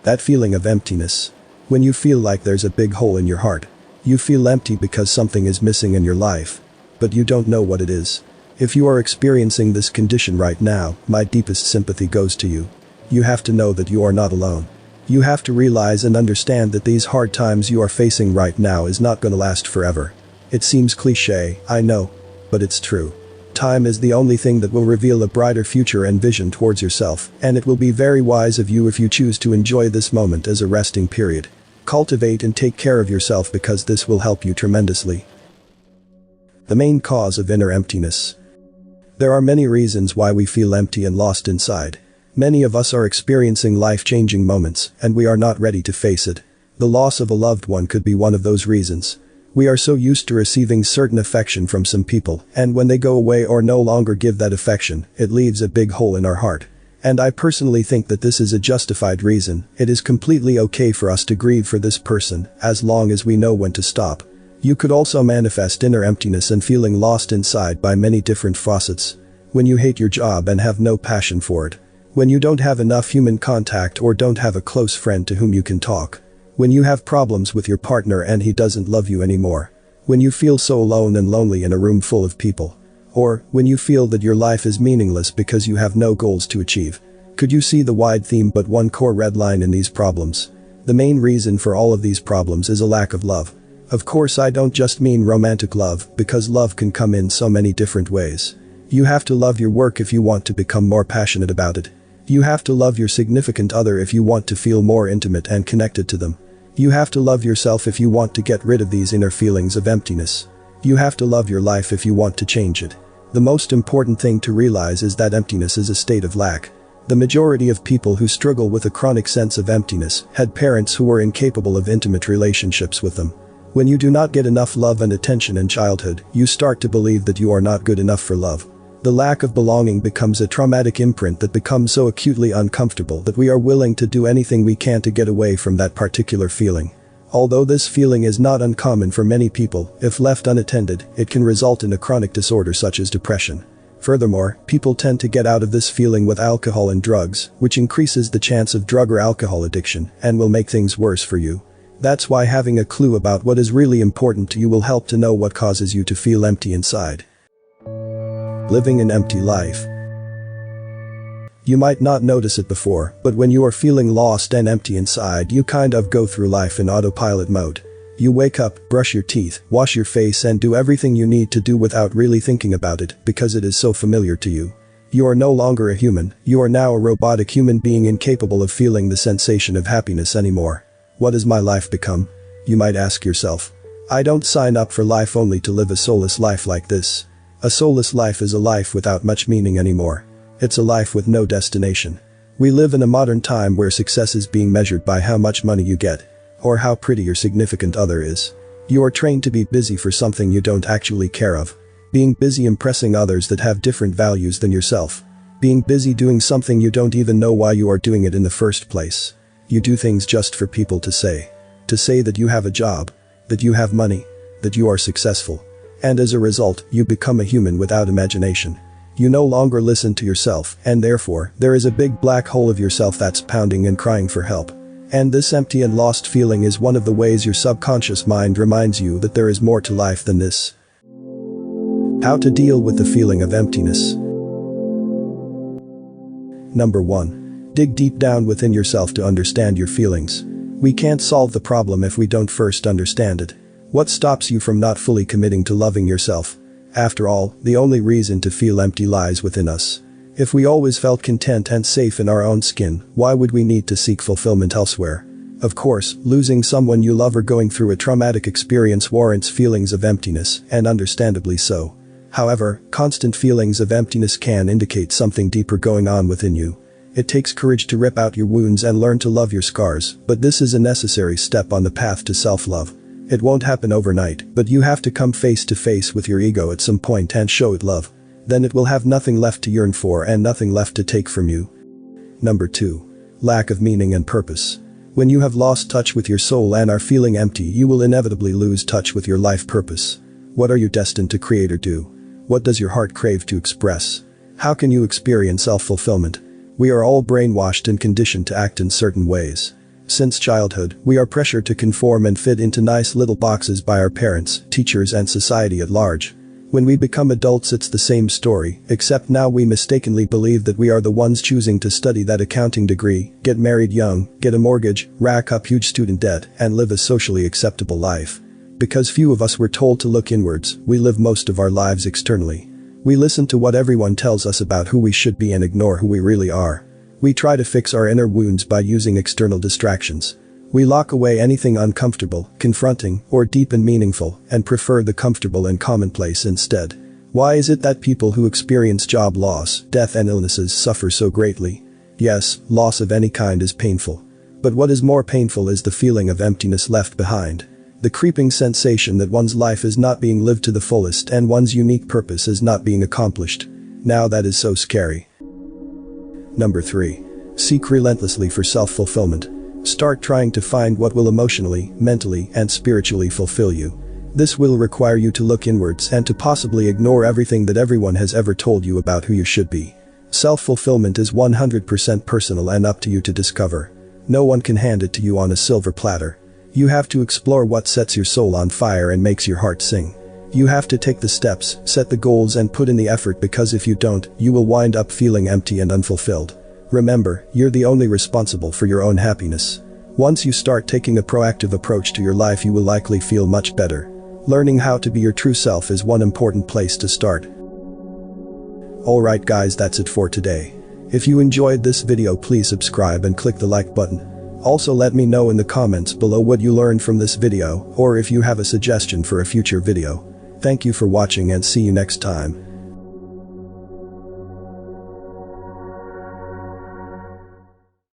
That feeling of emptiness. When you feel like there's a big hole in your heart. You feel empty because something is missing in your life. But you don't know what it is. If you are experiencing this condition right now, my deepest sympathy goes to you. You have to know that you are not alone. You have to realize and understand that these hard times you are facing right now is not gonna last forever. It seems cliché, I know. But it's true. Time is the only thing that will reveal a brighter future and vision towards yourself, and it will be very wise of you if you choose to enjoy this moment as a resting period. Cultivate and take care of yourself because this will help you tremendously. The main cause of inner emptiness. There are many reasons why we feel empty and lost inside. Many of us are experiencing life-changing moments, and we are not ready to face it. The loss of a loved one could be one of those reasons. We are so used to receiving certain affection from some people, and when they go away or no longer give that affection, it leaves a big hole in our heart. And I personally think that this is a justified reason. It is completely okay for us to grieve for this person, as long as we know when to stop. You could also manifest inner emptiness and feeling lost inside by many different facets. When you hate your job and have no passion for it. When you don't have enough human contact or don't have a close friend to whom you can talk. When you have problems with your partner and he doesn't love you anymore. When you feel so alone and lonely in a room full of people. Or, when you feel that your life is meaningless because you have no goals to achieve. Could you see the wide theme but one core red line in these problems? The main reason for all of these problems is a lack of love. Of course I don't just mean romantic love, because love can come in so many different ways. You have to love your work if you want to become more passionate about it. You have to love your significant other if you want to feel more intimate and connected to them. You have to love yourself if you want to get rid of these inner feelings of emptiness. You have to love your life if you want to change it. The most important thing to realize is that emptiness is a state of lack. The majority of people who struggle with a chronic sense of emptiness had parents who were incapable of intimate relationships with them. When you do not get enough love and attention in childhood, you start to believe that you are not good enough for love. The lack of belonging becomes a traumatic imprint that becomes so acutely uncomfortable that we are willing to do anything we can to get away from that particular feeling. Although this feeling is not uncommon for many people, if left unattended, it can result in a chronic disorder such as depression. Furthermore, people tend to get out of this feeling with alcohol and drugs, which increases the chance of drug or alcohol addiction and will make things worse for you. That's why having a clue about what is really important to you will help to know what causes you to feel empty inside. Living an empty life. You might not notice it before, but when you are feeling lost and empty inside, you kind of go through life in autopilot mode. You wake up, brush your teeth, wash your face and do everything you need to do without really thinking about it because it is so familiar to you. You are no longer a human, you are now a robotic human being incapable of feeling the sensation of happiness anymore. What has my life become? You might ask yourself. I don't sign up for life only to live a soulless life like this. A soulless life is a life without much meaning anymore. It's a life with no destination. We live in a modern time where success is being measured by how much money you get. Or how pretty your significant other is. You are trained to be busy for something you don't actually care of. Being busy impressing others that have different values than yourself. Being busy doing something you don't even know why you are doing it in the first place. You do things just for people to say. To say that you have a job. That you have money. That you are successful. And as a result, you become a human without imagination. You no longer listen to yourself, and therefore, there is a big black hole of yourself that's pounding and crying for help. And this empty and lost feeling is one of the ways your subconscious mind reminds you that there is more to life than this. How to deal with the feeling of emptiness. Number 1. Dig deep down within yourself to understand your feelings. We can't solve the problem if we don't first understand it. What stops you from not fully committing to loving yourself? After all, the only reason to feel empty lies within us. If we always felt content and safe in our own skin, why would we need to seek fulfillment elsewhere? Of course, losing someone you love or going through a traumatic experience warrants feelings of emptiness, and understandably so. However, constant feelings of emptiness can indicate something deeper going on within you. It takes courage to rip out your wounds and learn to love your scars, but this is a necessary step on the path to self-love. It won't happen overnight, but you have to come face to face with your ego at some point and show it love. Then it will have nothing left to yearn for and nothing left to take from you. Number 2. Lack of meaning and purpose. When you have lost touch with your soul and are feeling empty, you will inevitably lose touch with your life purpose. What are you destined to create or do? What does your heart crave to express? How can you experience self-fulfillment? We are all brainwashed and conditioned to act in certain ways. Since childhood, we are pressured to conform and fit into nice little boxes by our parents, teachers and society at large. When we become adults it's the same story, except now we mistakenly believe that we are the ones choosing to study that accounting degree, get married young, get a mortgage, rack up huge student debt, and live a socially acceptable life. Because few of us were told to look inwards, we live most of our lives externally. We listen to what everyone tells us about who we should be and ignore who we really are. We try to fix our inner wounds by using external distractions. We lock away anything uncomfortable, confronting, or deep and meaningful, and prefer the comfortable and commonplace instead. Why is it that people who experience job loss, death and illnesses suffer so greatly? Yes, loss of any kind is painful. But what is more painful is the feeling of emptiness left behind. The creeping sensation that one's life is not being lived to the fullest and one's unique purpose is not being accomplished. Now that is so scary. Number 3. Seek relentlessly for self-fulfillment. Start trying to find what will emotionally, mentally, and spiritually fulfill you. This will require you to look inwards and to possibly ignore everything that everyone has ever told you about who you should be. Self-fulfillment is 100% personal and up to you to discover. No one can hand it to you on a silver platter. You have to explore what sets your soul on fire and makes your heart sing. You have to take the steps, set the goals and put in the effort, because if you don't, you will wind up feeling empty and unfulfilled. Remember, you're the only responsible for your own happiness. Once you start taking a proactive approach to your life you will likely feel much better. Learning how to be your true self is one important place to start. Alright guys, that's it for today. If you enjoyed this video please subscribe and click the like button. Also let me know in the comments below what you learned from this video or if you have a suggestion for a future video. Thank you for watching and see you next time.